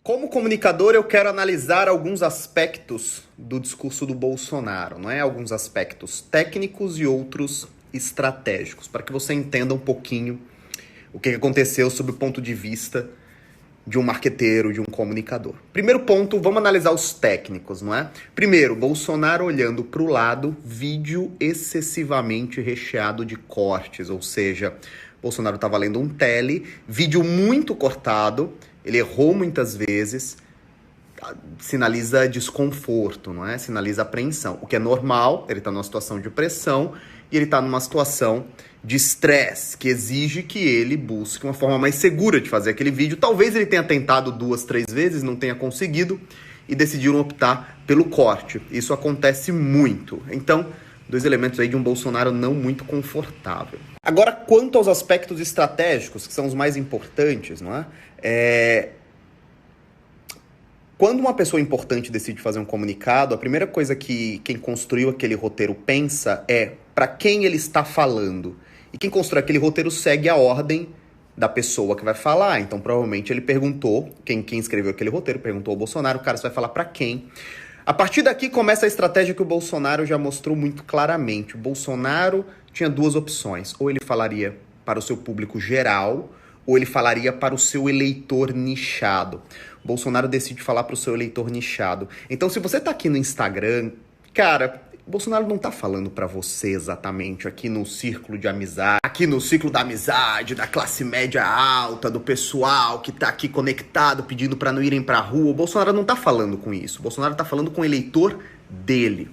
Como comunicador, eu quero analisar alguns aspectos do discurso do Bolsonaro, não é? Alguns aspectos técnicos e outros estratégicos, para que você entenda um pouquinho o que aconteceu sob o ponto de vista de um marqueteiro, de um comunicador. Primeiro ponto, vamos analisar os técnicos, não é? Primeiro, Bolsonaro olhando para o lado, vídeo excessivamente recheado de cortes, ou seja, Bolsonaro estava lendo um tele, vídeo muito cortado, ele errou muitas vezes, sinaliza desconforto, não é? Sinaliza apreensão, o que é normal, ele está numa situação de pressão e ele está numa situação de estresse, que exige que ele busque uma forma mais segura de fazer aquele vídeo. Talvez ele tenha tentado 2, 3 vezes, não tenha conseguido e decidiram optar pelo corte. Isso acontece muito. Então, 2 elementos aí de um Bolsonaro não muito confortável. Agora, quanto aos aspectos estratégicos, que são os mais importantes, não é? Quando uma pessoa importante decide fazer um comunicado, a primeira coisa que quem construiu aquele roteiro pensa é para quem ele está falando. E quem constrói aquele roteiro segue a ordem da pessoa que vai falar. Então, provavelmente, ele perguntou, quem escreveu aquele roteiro, perguntou ao Bolsonaro, cara, você vai falar para quem? A partir daqui começa a estratégia que o Bolsonaro já mostrou muito claramente. O Bolsonaro tinha 2 opções. Ou ele falaria para o seu público geral, ou ele falaria para o seu eleitor nichado. O Bolsonaro decide falar para o seu eleitor nichado. Então, se você tá aqui no Instagram, cara, o Bolsonaro não tá falando para você exatamente aqui no círculo de amizade, aqui no ciclo da amizade, da classe média alta, do pessoal que tá aqui conectado, pedindo para não irem pra rua. O Bolsonaro não tá falando com isso. O Bolsonaro tá falando com o eleitor dele.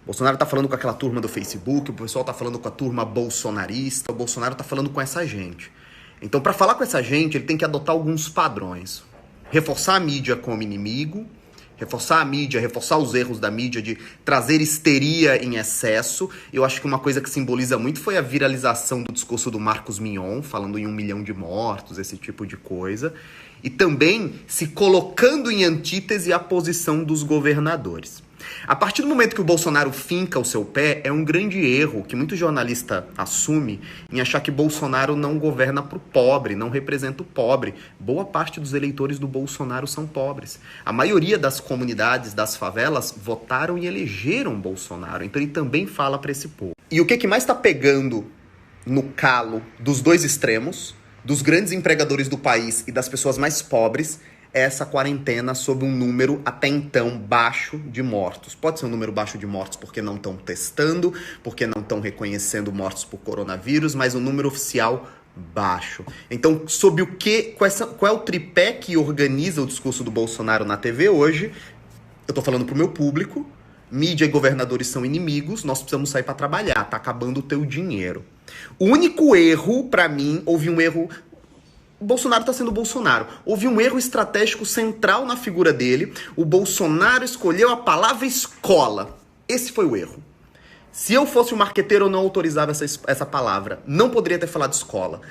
O Bolsonaro tá falando com aquela turma do Facebook, o pessoal tá falando com a turma bolsonarista, o Bolsonaro tá falando com essa gente. Então, para falar com essa gente, ele tem que adotar alguns padrões. Reforçar a mídia como inimigo, reforçar a mídia, reforçar os erros da mídia de trazer histeria em excesso. Eu acho que uma coisa que simboliza muito foi a viralização do discurso do Marcos Mion, falando em 1 milhão de mortos, esse tipo de coisa. E também se colocando em antítese à posição dos governadores. A partir do momento que o Bolsonaro finca o seu pé, é um grande erro que muito jornalista assume em achar que Bolsonaro não governa para o pobre, não representa o pobre. Boa parte dos eleitores do Bolsonaro são pobres. A maioria das comunidades, das favelas, votaram e elegeram Bolsonaro. Então ele também fala para esse povo. E o que mais está pegando no calo dos 2 extremos, dos grandes empregadores do país e das pessoas mais pobres, essa quarentena sob um número até então baixo de mortos. Pode ser um número baixo de mortos porque não estão testando, porque não estão reconhecendo mortos por coronavírus, mas um número oficial baixo. Então, sob o que, qual é o tripé que organiza o discurso do Bolsonaro na TV hoje? Eu tô falando pro meu público, mídia e governadores são inimigos, nós precisamos sair para trabalhar, tá acabando o teu dinheiro. O único erro, para mim, houve um erro. O Bolsonaro está sendo Bolsonaro. Houve um erro estratégico central na figura dele. O Bolsonaro escolheu a palavra escola. Esse foi o erro. Se eu fosse um marqueteiro, eu não autorizava essa palavra. Não poderia ter falado escola.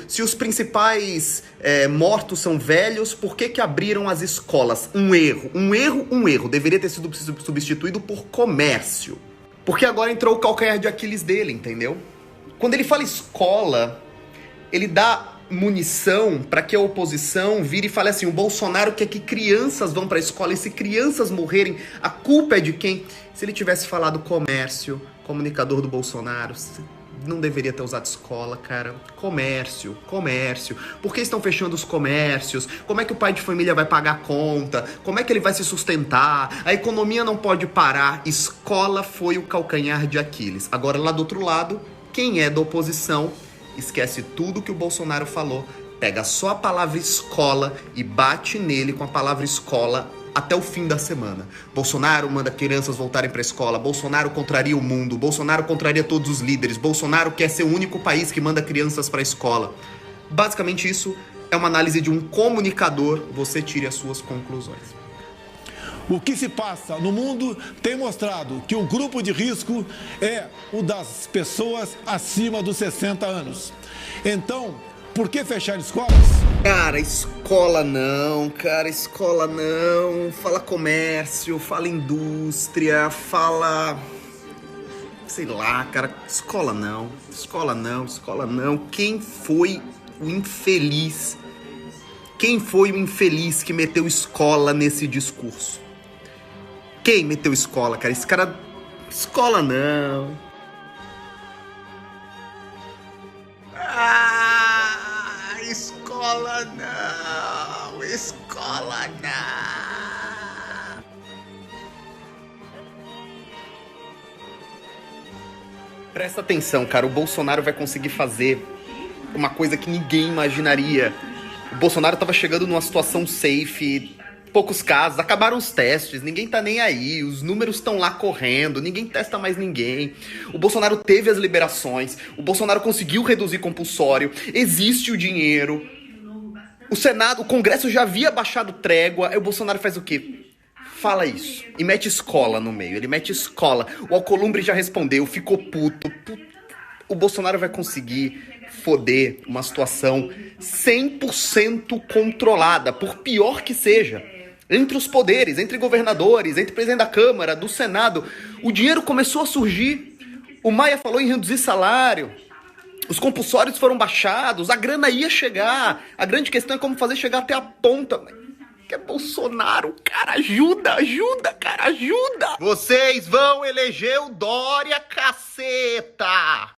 Se os principais mortos são velhos, por que abriram as escolas? Um erro. Deveria ter sido substituído por comércio. Porque agora entrou o calcanhar de Aquiles dele, entendeu? Quando ele fala escola, ele dá munição para que a oposição vire e fale assim, o Bolsonaro quer que crianças vão para a escola, e se crianças morrerem, a culpa é de quem? Se ele tivesse falado comércio, comunicador do Bolsonaro, não deveria ter usado escola, cara. Comércio. Por que estão fechando os comércios? Como é que o pai de família vai pagar a conta? Como é que ele vai se sustentar? A economia não pode parar. Escola foi o calcanhar de Aquiles. Agora, lá do outro lado, quem é da oposição esquece tudo que o Bolsonaro falou, pega só a palavra escola e bate nele com a palavra escola até o fim da semana. Bolsonaro manda crianças voltarem para a escola, Bolsonaro contraria o mundo, Bolsonaro contraria todos os líderes, Bolsonaro quer ser o único país que manda crianças para a escola. Basicamente isso é uma análise de um comunicador, você tire as suas conclusões. O que se passa no mundo tem mostrado que o grupo de risco é o das pessoas acima dos 60 anos. Então, por que fechar escolas? Cara, escola não. Fala comércio, fala indústria, fala... Sei lá, cara, escola não. Quem foi o infeliz Quem foi o infeliz que meteu escola nesse discurso? Quem meteu escola, cara? Esse cara... Escola não. Escola não. Escola não. Presta atenção, cara. O Bolsonaro vai conseguir fazer uma coisa que ninguém imaginaria. O Bolsonaro tava chegando numa situação safe, poucos casos, acabaram os testes, ninguém tá nem aí, os números estão lá correndo, ninguém testa mais ninguém. O Bolsonaro teve as liberações, o Bolsonaro conseguiu reduzir compulsório, existe o dinheiro. O Senado, o Congresso já havia baixado trégua, aí o Bolsonaro faz o quê? Fala isso. E mete escola no meio, ele mete escola. O Alcolumbre já respondeu, ficou puto. O Bolsonaro vai conseguir foder uma situação 100% controlada, por pior que seja. Entre os poderes, entre governadores, entre o presidente da Câmara, do Senado, o dinheiro começou a surgir. O Maia falou em reduzir salário, os compulsórios foram baixados, a grana ia chegar. A grande questão é como fazer chegar até a ponta. Que é Bolsonaro, cara, ajuda, cara, ajuda. Vocês vão eleger o Dória, caceta.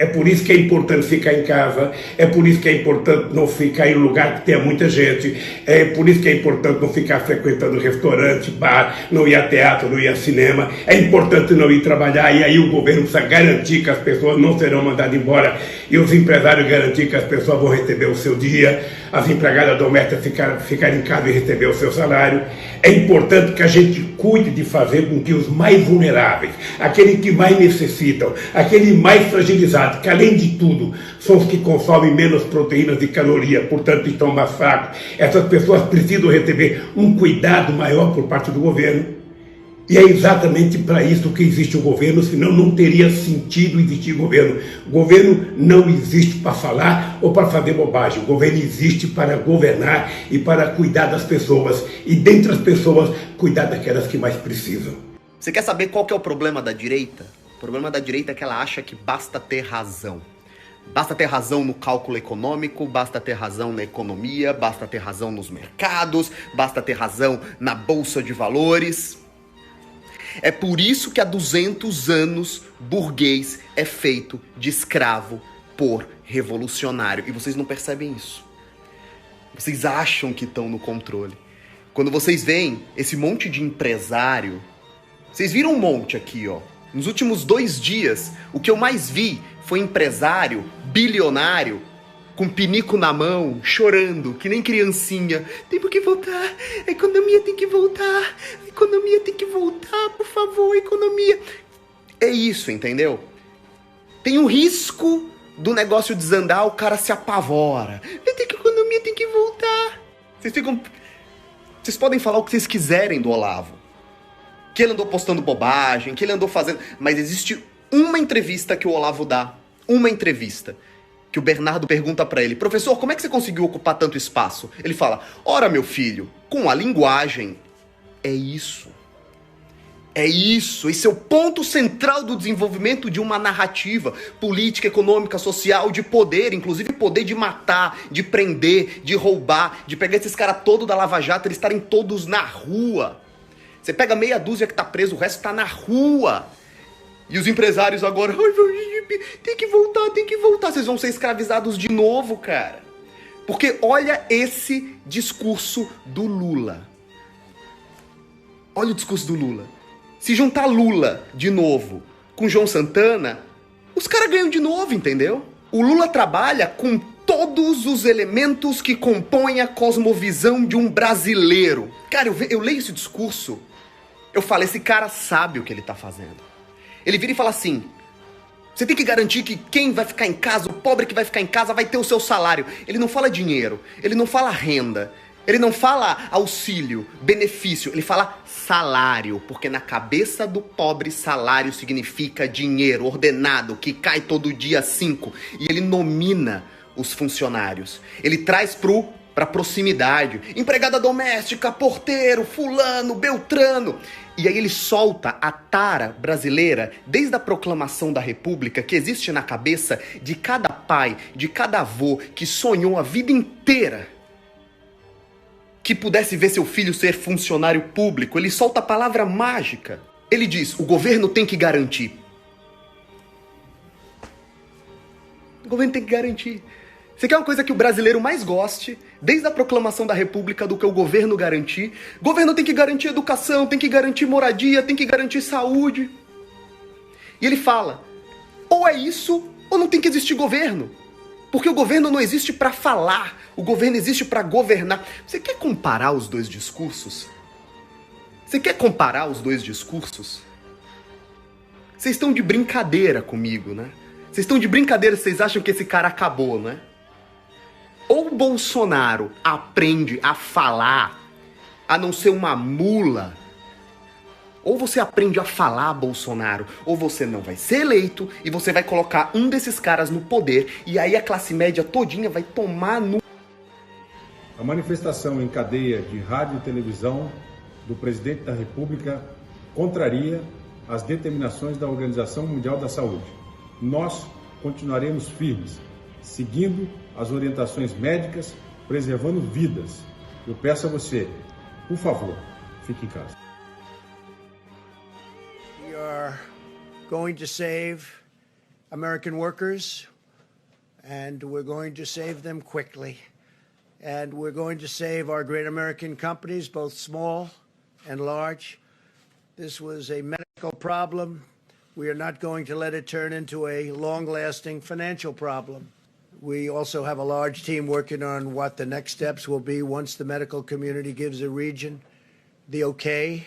É por isso que é importante ficar em casa, é por isso que é importante não ficar em lugar que tenha muita gente, é por isso que é importante não ficar frequentando restaurante, bar, não ir a teatro, não ir a cinema, é importante não ir trabalhar, e aí o governo precisa garantir que as pessoas não serão mandadas embora, e os empresários garantir que as pessoas vão receber o seu dia, as empregadas domésticas ficar em casa e receber o seu salário. É importante que a gente cuide de fazer com que os mais vulneráveis, aqueles que mais necessitam, aqueles mais fragilizados, que além de tudo são os que consomem menos proteínas e calorias, portanto estão mais fracos, essas pessoas precisam receber um cuidado maior por parte do governo. E é exatamente para isso que existe o governo, senão não teria sentido existir governo. O governo não existe para falar ou para fazer bobagem. O governo existe para governar e para cuidar das pessoas. E dentre as pessoas, cuidar daquelas que mais precisam. Você quer saber qual que é o problema da direita? O problema da direita é que ela acha que basta ter razão. Basta ter razão no cálculo econômico, basta ter razão na economia, basta ter razão nos mercados, basta ter razão na bolsa de valores. É por isso que há 200 anos burguês é feito de escravo por revolucionário. E vocês não percebem isso. Vocês acham que estão no controle. Quando vocês veem esse monte de empresário, vocês viram um monte aqui, ó. Nos últimos 2 dias, o que eu mais vi foi empresário, bilionário, com pinico na mão, chorando, que nem criancinha. Tem que voltar, a economia tem que voltar, a economia tem que voltar, por favor, economia. É isso, entendeu? Tem um risco do negócio desandar, o cara se apavora. A economia tem que voltar. Vocês podem falar o que vocês quiserem do Olavo. Que ele andou postando bobagem, que ele andou fazendo... Mas existe uma entrevista que o Olavo dá, uma entrevista, que o Bernardo pergunta pra ele: professor, como é que você conseguiu ocupar tanto espaço? Ele fala: ora, meu filho, com a linguagem. É isso. É isso. Esse é o ponto central do desenvolvimento de uma narrativa política, econômica, social, de poder, inclusive poder de matar, de prender, de roubar, de pegar esses caras todos da Lava Jato, eles estarem todos na rua. Você pega meia dúzia que tá preso, o resto tá na rua. E os empresários agora, tem que voltar, vocês vão ser escravizados de novo, cara. Porque olha esse discurso do Lula. Olha o discurso do Lula. Se juntar Lula de novo com João Santana, os caras ganham de novo, entendeu? O Lula trabalha com todos os elementos que compõem a cosmovisão de um brasileiro. Cara, eu leio esse discurso, eu falo, esse cara sabe o que ele tá fazendo. Ele vira e fala assim: você tem que garantir que quem vai ficar em casa, o pobre que vai ficar em casa, vai ter o seu salário. Ele não fala dinheiro, ele não fala renda, ele não fala auxílio, benefício, ele fala salário, porque na cabeça do pobre salário significa dinheiro ordenado, que cai todo dia 5, e ele nomina os funcionários. Ele traz para proximidade. Empregada doméstica, porteiro, fulano, beltrano. E aí ele solta a tara brasileira, desde a proclamação da República, que existe na cabeça de cada pai, de cada avô que sonhou a vida inteira que pudesse ver seu filho ser funcionário público. Ele solta a palavra mágica. Ele diz, o governo tem que garantir. O governo tem que garantir. Você quer uma coisa que o brasileiro mais goste, desde a proclamação da República, do que o governo garantir? O governo tem que garantir educação, tem que garantir moradia, tem que garantir saúde. E ele fala, ou é isso, ou não tem que existir governo. Porque o governo não existe para falar, o governo existe para governar. Você quer comparar os dois discursos? Você quer comparar os dois discursos? Vocês estão de brincadeira comigo, né? Vocês estão de brincadeira, vocês acham que esse cara acabou, né? Ou o Bolsonaro aprende a falar, a não ser uma mula, ou você aprende a falar, Bolsonaro, ou você não vai ser eleito e você vai colocar um desses caras no poder e aí a classe média todinha vai tomar no... A manifestação em cadeia de rádio e televisão do presidente da República contraria as determinações da Organização Mundial da Saúde. Nós continuaremos firmes, seguindo as orientações médicas, preservando vidas. Eu peço a você, por favor, fique em casa. We are going to save American workers, and we're going to save them quickly. And we're going to save our great American companies, both small and large. This was a medical problem. We are not going to let it turn into a long-lasting financial problem. We also have a large team working on what the next steps will be once the medical community gives a region the okay,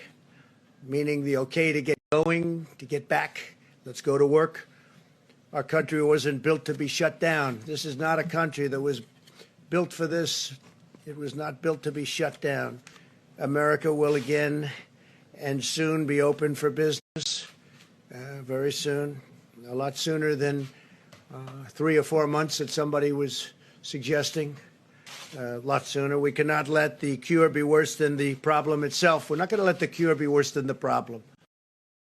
meaning the okay to get going, to get back. Let's go to work. Our country wasn't built to be shut down. This is not a country that was built for this. It was not built to be shut down. America will again and soon be open for business, very soon, a lot sooner than 3 or 4 months that somebody was suggesting, a lot sooner. We cannot let the cure be worse than the problem itself. We're not going to let the cure be worse than the problem.